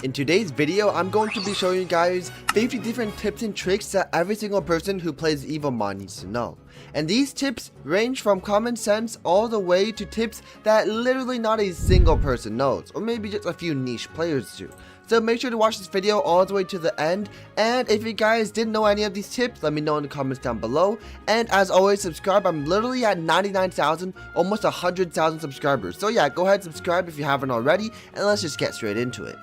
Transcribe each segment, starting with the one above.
In today's video, I'm going to be showing you guys 50 different tips and tricks that every single person who plays Evomon needs to know. And these tips range from common sense all the way to tips that literally not a single person knows, or maybe just a few niche players do. So make sure to watch this video all the way to the end, and if you guys didn't know any of these tips, let me know in the comments down below. And as always, subscribe. I'm literally at 99,000, almost 100,000 subscribers. So yeah, go ahead and subscribe if you haven't already, and let's just get straight into it.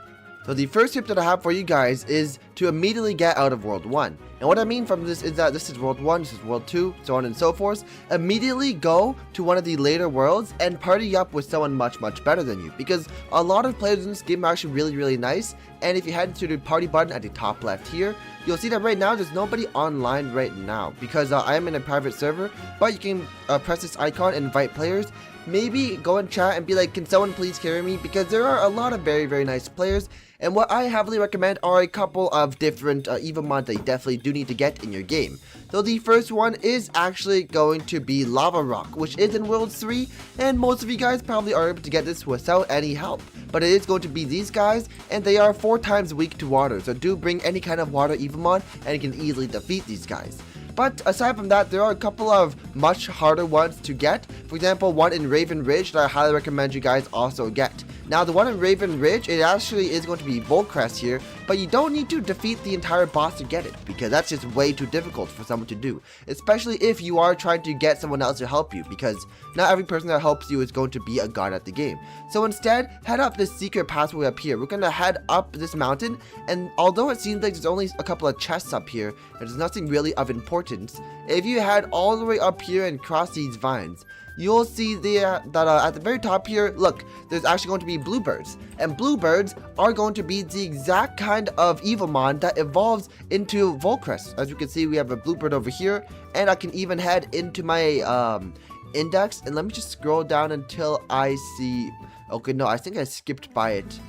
So the first tip that I have for you guys is to immediately get out of World 1. And what I mean from this is that this is World 1, this is World 2, so on and so forth. Immediately go to one of the later worlds and party up with someone much better than you. Because a lot of players in this game are actually really nice. And if you head to the party button at the top left here, you'll see that right now there's nobody online right now. Because I am in a private server, but you can press this icon and invite players. Maybe go and chat and be like, can someone please carry me? Because there are a lot of very nice players. And what I heavily recommend are a couple of different Evomon that you definitely do need to get in your game. So the first one is actually going to be Lava Rock, which is in World 3, and most of you guys probably are able to get this without any help. But it is going to be these guys, and they are 4 times weak to water, so do bring any kind of water Evomon, and you can easily defeat these guys. But aside from that, there are a couple of much harder ones to get. For example, one in Raven Ridge that I highly recommend you guys also get. Now, the one in Raven Ridge, it actually is going to be Volcrest here, but you don't need to defeat the entire boss to get it, because that's just way too difficult for someone to do, especially if you are trying to get someone else to help you, because not every person that helps you is going to be a god at the game. So instead, head up this secret pathway up here. We're going to head up this mountain, and although it seems like there's only a couple of chests up here, there's nothing really of importance. If you head all the way up here and cross these vines, you'll see that at the very top here, look, there's actually going to be bluebirds. And bluebirds are going to be the exact kind of Evomon that evolves into Volcrest. As you can see, we have a bluebird over here, and I can even head into my index, and let me just scroll down until I see, okay, no, I think I skipped by it.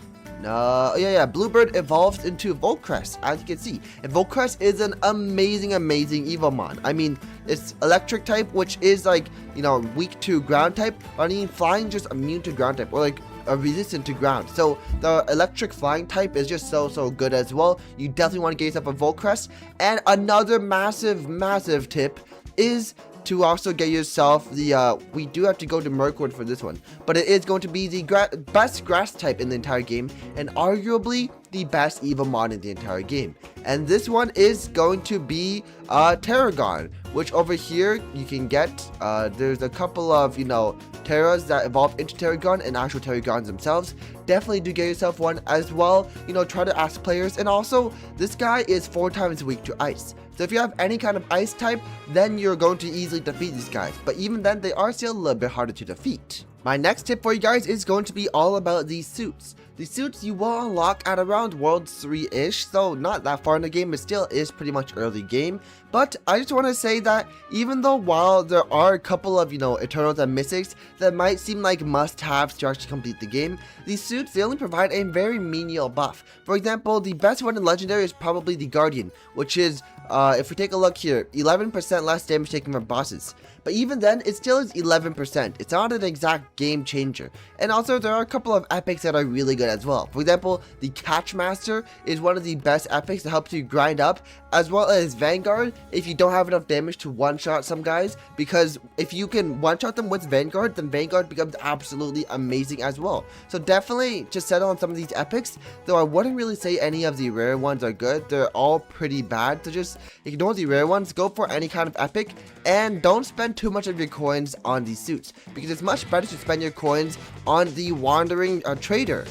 No, yeah, Bluebird evolves into Volcrest, as you can see. And Volcrest is an amazing Evomon. I mean, it's electric type, which is like, you know, weak to ground type. I mean, flying just immune to ground type, or like resistant to ground. So the electric flying type is just so good as well. You definitely want to get yourself a Volcrest. And another massive tip is to also get yourself the, we do have to go to Mirkwood for this one, but it is going to be the best grass type in the entire game, and arguably the best Evomon in the entire game. And this one is going to be Terragon, which over here you can get, there's a couple of, you know, Terras that evolve into Terragon and actual Terragons themselves. Definitely do get yourself one as well. You know, try to ask players. And also, this guy is 4 times weak to ice. So if you have any kind of ice type, then you're going to easily defeat these guys. But even then, they are still a little bit harder to defeat. My next tip for you guys is going to be all about these suits. The suits you will unlock at around World 3-ish, so not that far in the game, it still is pretty much early game. But I just want to say that even though while there are a couple of, you know, Eternals and Mystics that might seem like must-haves to actually complete the game, these suits, they only provide a very menial buff. For example, the best one in Legendary is probably the Guardian, which is, if we take a look here, 11% less damage taken from bosses. But even then, it still is 11%. It's not an exact game changer. And also, there are a couple of epics that are really good as well. For example, the Catchmaster is one of the best epics that helps you grind up, as well as Vanguard if you don't have enough damage to one-shot some guys. Because if you can one-shot them with Vanguard, then Vanguard becomes absolutely amazing as well. So definitely just settle on some of these epics, though I wouldn't really say any of the rare ones are good. They're all pretty bad, so just ignore the rare ones, go for any kind of epic, and don't spend too much of your coins on these suits, because it's much better to spend your coins on the Wandering Trader.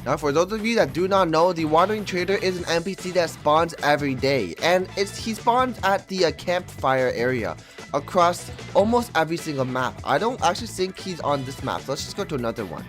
Now, for those of you that do not know, the Wandering Trader is an NPC that spawns every day, and he spawns at the campfire area across almost every single map. I don't actually think he's on this map, so let's just go to another one.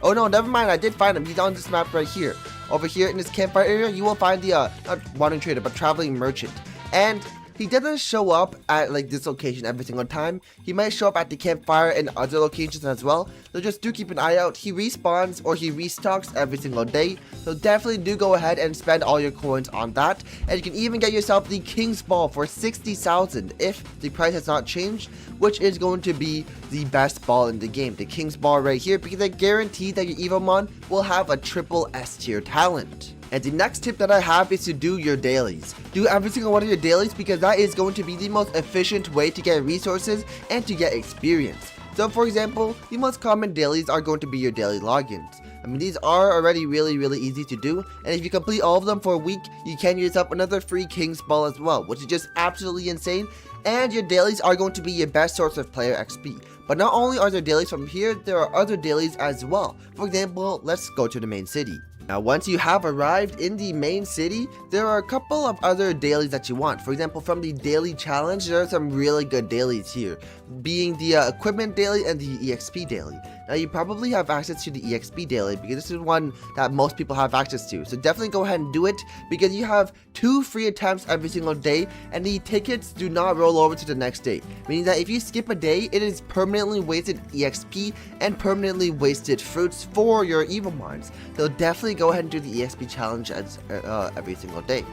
Oh no, never mind, I did find him. He's on this map right here. Over here in this campfire area, you will find the, not Wandering Trader, but Traveling Merchant. And he doesn't show up at like this location every single time. He might show up at the campfire and other locations as well, so just do keep an eye out. He respawns or he restocks every single day, so definitely do go ahead and spend all your coins on that. And you can even get yourself the King's Ball for 60,000 if the price has not changed, which is going to be the best ball in the game, the King's Ball right here, because I guarantee that your Evomon will have a triple S tier talent. And the next tip that I have is to do your dailies. Do every single one of your dailies, because that is going to be the most efficient way to get resources and to get experience. So for example, the most common dailies are going to be your daily logins. I mean, these are already really easy to do, and if you complete all of them for a week, you can get yourself another free King's Ball as well, which is just absolutely insane. And your dailies are going to be your best source of player XP. But not only are there dailies from here, there are other dailies as well. For example, let's go to the main city. Now, once you have arrived in the main city, there are a couple of other dailies that you want. For example, from the daily challenge, there are some really good dailies here, being the equipment daily and the EXP daily. Now, you probably have access to the EXP daily because this is one that most people have access to. So definitely go ahead and do it, because you have 2 free attempts every single day, and the tickets do not roll over to the next day. Meaning that if you skip a day, it is permanently wasted EXP and permanently wasted fruits for your Evomons. So definitely go ahead and do the EXP challenge every single day.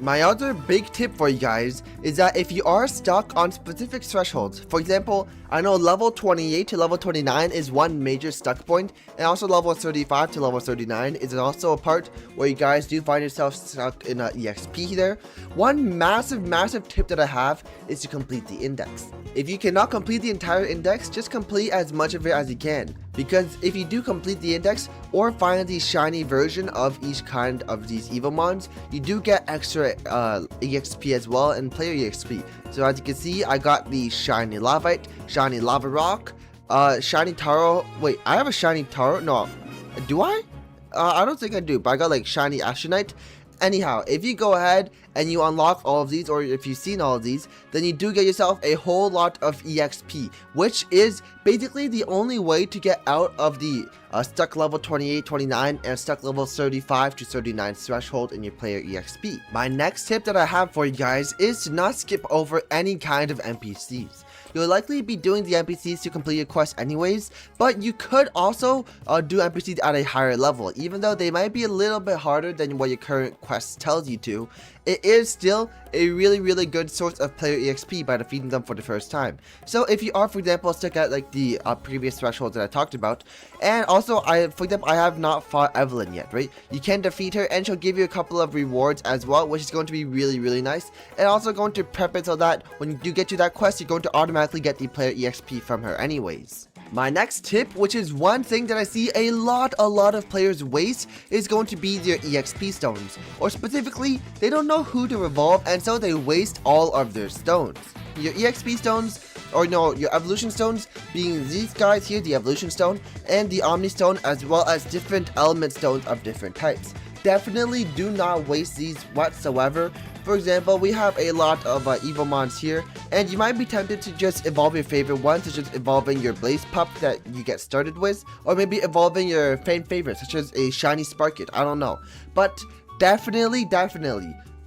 My other big tip for you guys is that if you are stuck on specific thresholds, for example, I know level 28 to level 29 is one major stuck point, and also level 35 to level 39 is also a part where you guys do find yourself stuck in EXP there. One massive tip that I have is to complete the index. If you cannot complete the entire index, just complete as much of it as you can. Because if you do complete the index or find the shiny version of each kind of these Evomons, you do get extra EXP as well and player EXP. So as you can see, I got the shiny Lavite, shiny Lava Rock, shiny Taro. Wait, I have a shiny Taro? No, do I? I don't think I do, but I got like shiny Astronite. Anyhow, if you go ahead and you unlock all of these, or if you've seen all of these, then you do get yourself a whole lot of EXP, which is basically the only way to get out of the stuck level 28, 29, and stuck level 35 to 39 threshold in your player EXP. My next tip that I have for you guys is to not skip over any kind of NPCs. You'll likely be doing the NPCs to complete your quest anyways, but you could also do NPCs at a higher level. Even though they might be a little bit harder than what your current quest tells you to, it is still a really good source of player EXP by defeating them for the first time. So if you are, for example, stuck at like the previous thresholds that I talked about, and also for example, I have not fought Evelyn yet, right? You can defeat her and she'll give you a couple of rewards as well, which is going to be really nice, and also going to prep it so that when you do get to that quest, you're going to automatically get the player EXP from her anyways. My next tip, which is one thing that I see a lot of players waste, is going to be their EXP stones. Or specifically, they don't know who to evolve, and so they waste all of their stones. Your EXP stones, or no, your evolution stones, being these guys here, the evolution stone, and the omni stone, as well as different element stones of different types. Definitely do not waste these whatsoever. For example, we have a lot of Evomons here, and you might be tempted to just evolve your favorite ones, such as evolving your Blaze Pup that you get started with, or maybe evolving your fan favorite, such as a shiny Sparkit, I don't know. But definitely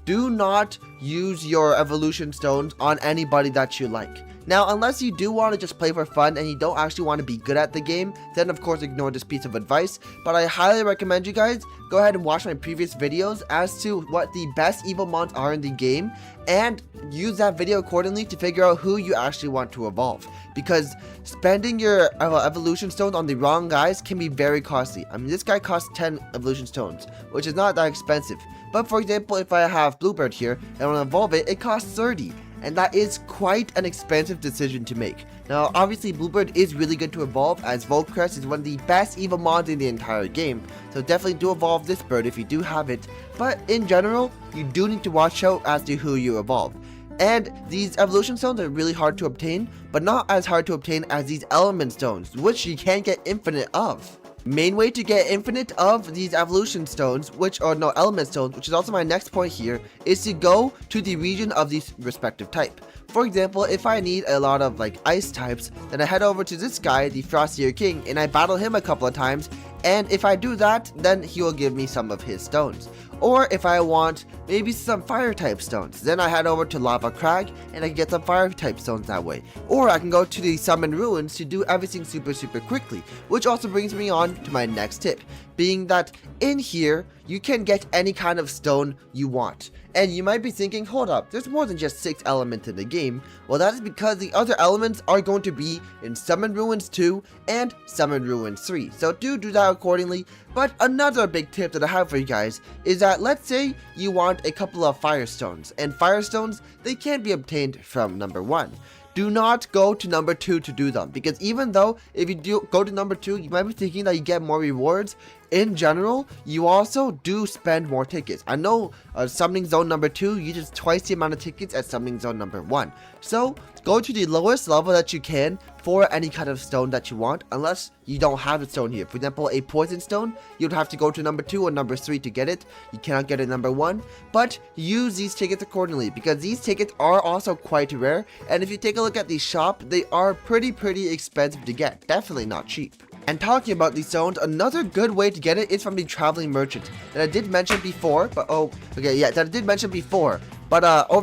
do not use your evolution stones on anybody that you like. Now, unless you do want to just play for fun and you don't actually want to be good at the game, then of course ignore this piece of advice, but I highly recommend you guys go ahead and watch my previous videos as to what the best Evomons are in the game, and use that video accordingly to figure out who you actually want to evolve, because spending your evolution stones on the wrong guys can be very costly. I mean, this guy costs 10 evolution stones, which is not that expensive, but for example, if I have Bluebird here and I want to evolve it, it costs 30. And that is quite an expensive decision to make. Now, obviously, Bluebird is really good to evolve, as Volcrest is one of the best Evomons in the entire game. So definitely do evolve this bird if you do have it. But in general, you do need to watch out as to who you evolve. And these evolution stones are really hard to obtain, but not as hard to obtain as these element stones, which you can get infinite of. Main way to get infinite of these evolution stones, element stones, which is also my next point here, is to go to the region of the respective type. For example, if I need a lot of like ice types, then I head over to this guy, the Frostier King, and I battle him a couple of times, and if I do that, then he will give me some of his stones. Or if I want maybe some fire type stones, then I head over to Lava Crag and I can get some fire type stones that way. Or I can go to the Summon Ruins to do everything super quickly, which also brings me on to my next tip, being that in here you can get any kind of stone you want. And you might be thinking, hold up, there's more than just 6 elements in the game. Well, that is because the other elements are going to be in Summon Ruins 2 and Summon Ruins 3. So do that accordingly. But another big tip that I have for you guys is that let's say you want a couple of firestones, and firestones, they can't be obtained from number 1. Do not go to number 2 to do them, because even though if you do go to number 2, you might be thinking that you get more rewards. In general, you also do spend more tickets. I know Summoning Zone number 2 uses twice the amount of tickets as Summoning Zone number 1. So go to the lowest level that you can for any kind of stone that you want, unless you don't have a stone here. For example, a poison stone, you'd have to go to number 2 or number 3 to get it. You cannot get it number 1, but use these tickets accordingly, because these tickets are also quite rare, and if you take a look at the shop, they are pretty expensive to get. Definitely not cheap. And talking about these stones, another good way to get it is from the traveling merchant that I did mention before, but over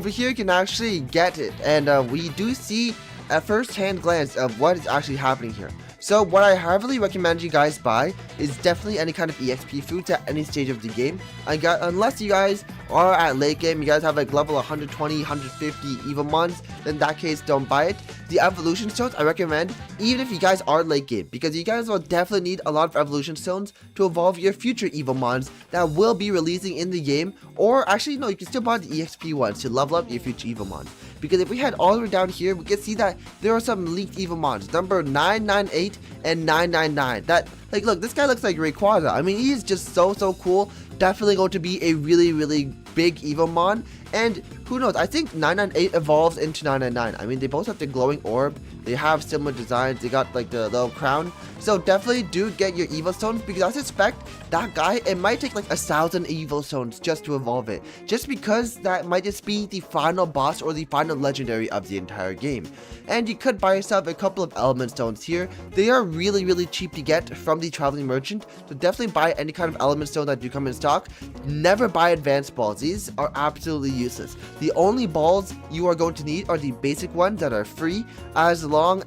here you can actually get it, and we do see a first-hand glance of what is actually happening here. So what I heavily recommend you guys buy is definitely any kind of EXP foods at any stage of the game. Unless you guys are at late game, you guys have like level 120, 150 Evomons, then in that case don't buy it. The evolution stones I recommend even if you guys are late game, because you guys will definitely need a lot of evolution stones to evolve your future Evomons that will be releasing in the game. Or actually no, you can still buy the EXP ones to level up your future Evomons. Because if we head all the way down here, we can see that there are some leaked Evomons, number 998 and 999. That, like, look, this guy looks like Rayquaza. I mean, he is just so cool. Definitely going to be a really big Evomon. And who knows, I think 998 evolves into 999. I mean, they both have the glowing orb. They have similar designs. They got like the little crown. So definitely do get your Evo Stones, because I suspect that guy, it might take like 1,000 Evo Stones just to evolve it. Just because that might just be the final boss or the final legendary of the entire game. And you could buy yourself a couple of element stones here. They are really cheap to get from the traveling merchant. So definitely buy any kind of element stone that do come in stock. Never buy advanced balls. These are absolutely useless. The only balls you are going to need are the basic ones that are free, as well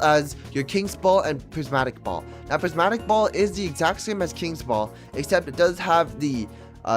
as your King's Ball and Prismatic Ball. Now Prismatic Ball is the exact same as King's Ball, except it does have the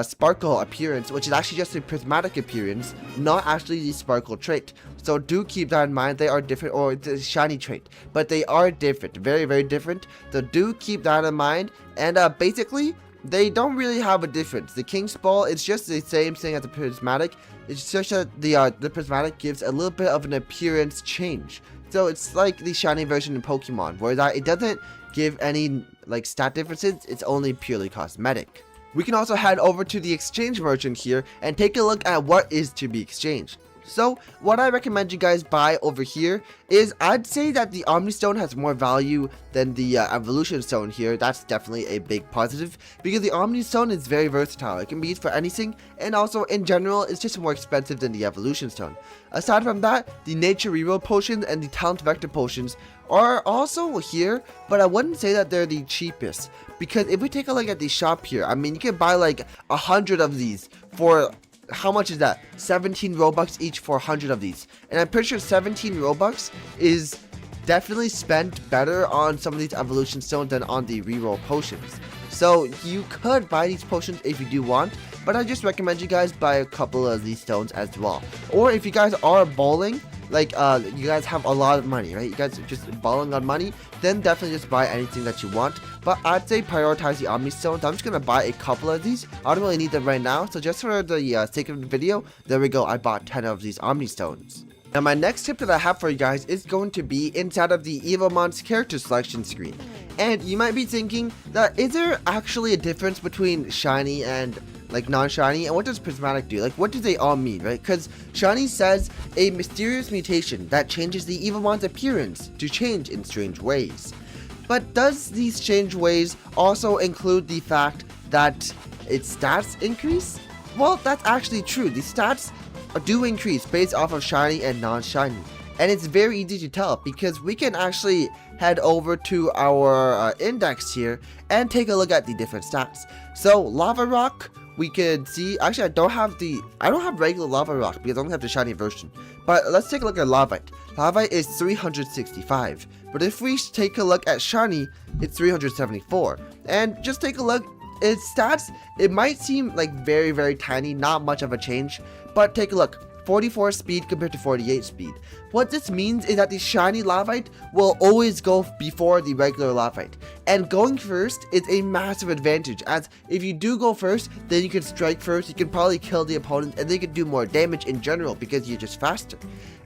sparkle appearance, which is actually just a prismatic appearance, not actually the sparkle trait. So do keep that in mind. They are different, or it's a shiny trait, but they are different, very different. So do keep that in mind. And basically they don't really have a difference. The King's Ball, it's just the same thing as the prismatic. It's just that the prismatic gives a little bit of an appearance change. So it's like the shiny version in Pokemon, where that it doesn't give any like stat differences. It's only purely cosmetic. We can also head over to the exchange merchant here and take a look at what is to be exchanged. So what I recommend you guys buy over here is, I'd say that the Omni Stone has more value than the Evolution Stone here. That's definitely a big positive, because the Omni Stone is very versatile. It can be used for anything, and also in general it's just more expensive than the Evolution Stone. Aside from that, the Nature Reroll Potions and the Talent Vector Potions are also here, but I wouldn't say that they're the cheapest, because if we take a look at the shop here, I mean, you can buy like 100 of these for, how much is that? 17 Robux each for 100 of these. And I'm pretty sure 17 Robux is definitely spent better on some of these evolution stones than on the reroll potions. So you could buy these potions if you do want, but I just recommend you guys buy a couple of these stones as well. Or if you guys are bowling, like you guys have a lot of money, right? You guys are just balling on money, then definitely just buy anything that you want. But I'd say prioritize the Omni Stones. I'm just gonna buy a couple of these. I don't really need them right now, so just for the sake of the video, there we go, I bought 10 of these Omni Stones. Now my next tip that I have for you guys is going to be inside of the Evomon's character selection screen. And you might be thinking that, is there actually a difference between shiny and like non-shiny, and what does prismatic do? Like, what do they all mean, right? Because shiny says a mysterious mutation that changes the Evomon's appearance to change in strange ways. But does these strange ways also include the fact that its stats increase? Well, that's actually true. The stats do increase based off of shiny and non-shiny. And it's very easy to tell because we can actually head over to our index here and take a look at the different stats. So Lava Rock, we could see, actually I don't have regular Lava Rock because I only have the shiny version. But let's take a look at Lavite. Lavite is 365. But if we take a look at shiny, it's 374. And just take a look, its stats, it might seem like very, very tiny, not much of a change. But take a look. 44 speed compared to 48 speed. What this means is that the shiny Lavite will always go before the regular Lavite. And going first is a massive advantage, as if you do go first, then you can strike first, you can probably kill the opponent, and they can do more damage in general because you're just faster.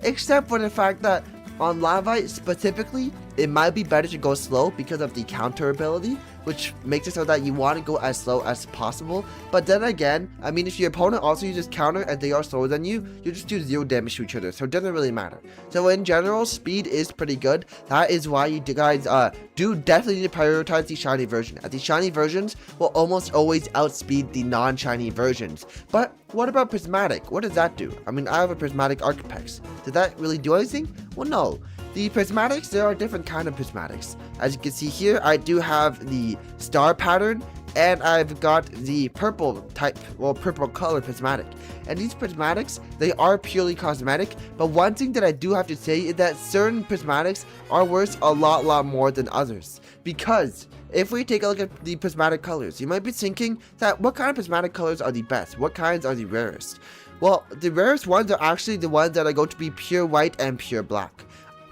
Except for the fact that on Lavite specifically, it might be better to go slow because of the counter ability, which makes it so that you want to go as slow as possible. But then again, I mean, if your opponent also uses counter and they are slower than you, you just do 0 damage to each other, so it doesn't really matter. So in general, speed is pretty good. That is why you guys do definitely need to prioritize the shiny version, as the shiny versions will almost always outspeed the non-shiny versions. But what about Prismatic? What does that do? I mean, I have a Prismatic Archepex. Did that really do anything? Well, no. The prismatics, there are different kind of prismatics. As you can see here, I do have the star pattern, and I've got the purple type, well, purple color prismatic. And these prismatics, they are purely cosmetic, but one thing that I do have to say is that certain prismatics are worth a lot more than others. Because if we take a look at the prismatic colors, you might be thinking that what kind of prismatic colors are the best? What kinds are the rarest? Well, the rarest ones are actually the ones that are going to be pure white and pure black.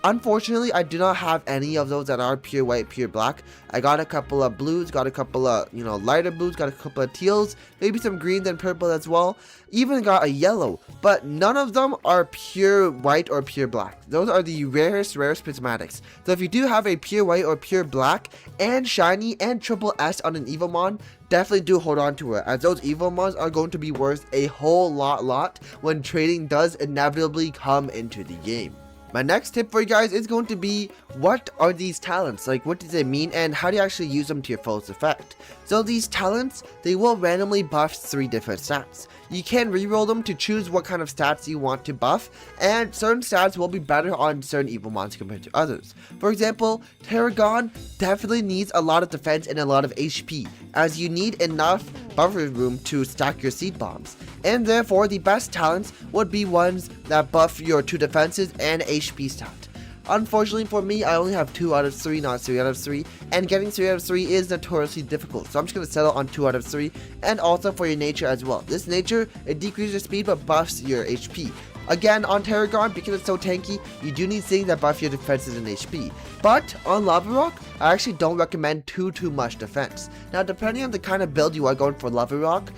Unfortunately, I do not have any of those that are pure white, pure black. I got a couple of blues, got a couple of, lighter blues, got a couple of teals, maybe some greens and purple as well. Even got a yellow, but none of them are pure white or pure black. Those are the rarest prismatics. So if you do have a pure white or pure black and shiny and triple S on an Evomon, definitely do hold on to it, as those Evomons are going to be worth a whole lot when trading does inevitably come into the game. My next tip for you guys is going to be, what are these talents? Like, what does it mean, and how do you actually use them to your fullest effect? So these talents, they will randomly buff 3 different stats. You can reroll them to choose what kind of stats you want to buff, and certain stats will be better on certain Evomons compared to others. For example, Tarragon definitely needs a lot of defense and a lot of HP, as you need enough buffer room to stack your seed bombs. And therefore, the best talents would be ones that buff your 2 defenses and HP stat. Unfortunately for me, I only have 2 out of 3, not 3 out of 3, and getting 3 out of 3 is notoriously difficult, so I'm just going to settle on 2 out of 3, and also for your nature as well. This nature, it decreases your speed but buffs your HP. Again, on Tarragon, because it's so tanky, you do need things that buff your defenses and HP. But on Lava Rock, I actually don't recommend too much defense. Now, depending on the kind of build you are going for Lava Rock,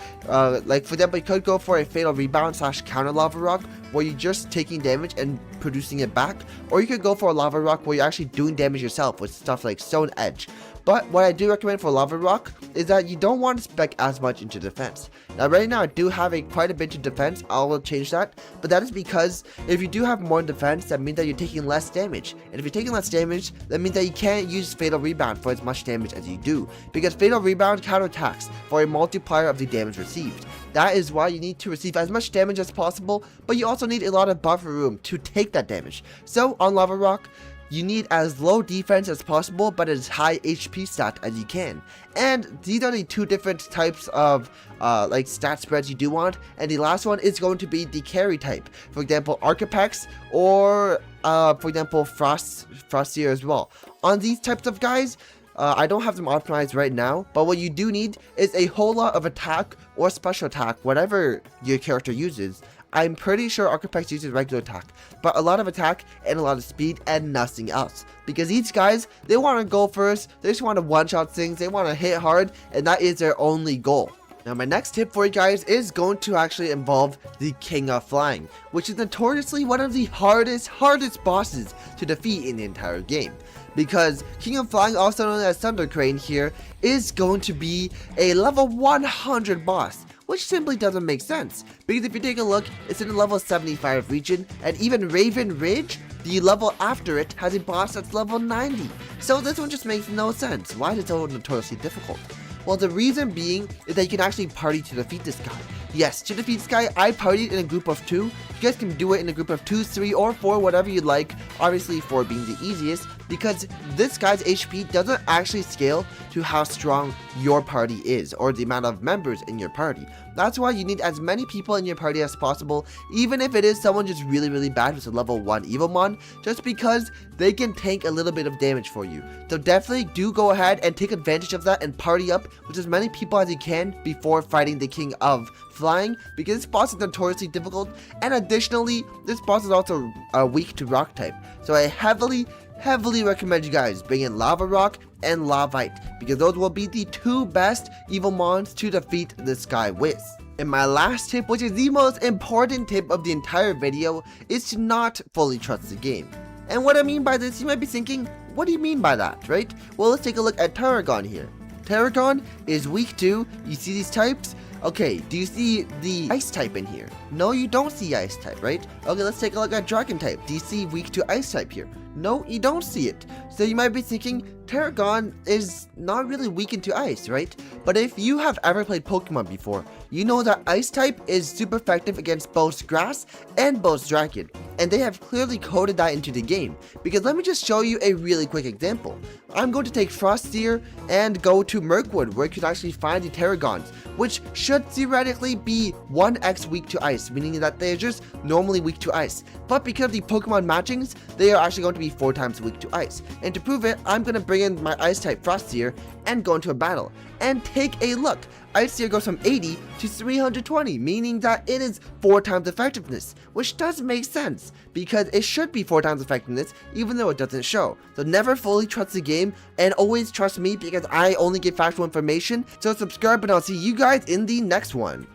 like for example, you could go for a Fatal Rebound / counter Lava Rock, where you're just taking damage and producing it back, or you could go for a Lava Rock where you're actually doing damage yourself with stuff like Stone Edge. But what I do recommend for Lava Rock is that you don't want to spec as much into defense. Now right now I do have quite a bit of defense, I will change that, but that is because if you do have more defense, that means that you're taking less damage. And if you're taking less damage, that means that you can't use Fatal Rebound for as much damage as you do, because Fatal Rebound counterattacks for a multiplier of the damage received. That is why you need to receive as much damage as possible, but you also need a lot of buffer room to take that damage. So on Lava Rock, you need as low defense as possible, but as high HP stat as you can. And these are the 2 different types of like stat spreads you do want. And the last one is going to be the carry type. For example, Archepex, or for example, Frostier as well. On these types of guys, I don't have them optimized right now, but what you do need is a whole lot of attack or special attack, whatever your character uses. I'm pretty sure Archepex uses regular attack, but a lot of attack and a lot of speed and nothing else. Because these guys, they want to go first, they just want to one-shot things, they want to hit hard, and that is their only goal. Now my next tip for you guys is going to actually involve the King of Flying, which is notoriously one of the hardest bosses to defeat in the entire game. Because King of Flying, also known as Thunder Crane here, is going to be a level 100 boss, which simply doesn't make sense, because if you take a look, it's in the level 75 region, and even Raven Ridge, the level after it, has a boss that's level 90. So this one just makes no sense. Why is it so notoriously difficult? Well, the reason being is that you can actually party to defeat this guy. Yes, to defeat this guy, I partied in a group of 2. You guys can do it in a group of 2, 3, or 4, whatever you'd like. Obviously 4 being the easiest, because this guy's HP doesn't actually scale to how strong your party is, or the amount of members in your party. That's why you need as many people in your party as possible, even if it is someone just really bad with a level 1 Evomon, just because they can tank a little bit of damage for you. So definitely do go ahead and take advantage of that and party up with as many people as you can before fighting the King of Flying, because this boss is notoriously difficult, and additionally, this boss is also weak to rock type. So I heavily recommend you guys bring in Lava Rock and Lavite, because those will be the 2 best Evomons to defeat this guy with. And my last tip, which is the most important tip of the entire video, is to not fully trust the game. And what I mean by this, you might be thinking, what do you mean by that, right? Well, let's take a look at Tarragon here. Tarragon is weak to, you see these types? Okay, do you see the ice type in here? No, you don't see ice type, right? Okay, let's take a look at dragon type. Do you see weak to ice type here? No, you don't see it. So you might be thinking, Tarragon is not really weakened to ice, right? But if you have ever played Pokemon before, you know that ice type is super effective against both grass and both dragon. And they have clearly coded that into the game. Because let me just show you a really quick example. I'm going to take Frostia and go to Mirkwood, where you can actually find the Tarragons, which should theoretically be 1x weak to ice, meaning that they're just normally weak to ice. But because of the Pokemon matchings, they are actually going to be 4 times weak to ice. And to prove it, I'm going to bring in my ice type Frostia and go into a battle. And take a look. Ice Seer goes from 80 to 320, meaning that it is 4 times effectiveness, which does make sense, because it should be 4 times effectiveness, even though it doesn't show. So never fully trust the game, and always trust me, because I only give factual information. So subscribe, and I'll see you guys in the next one.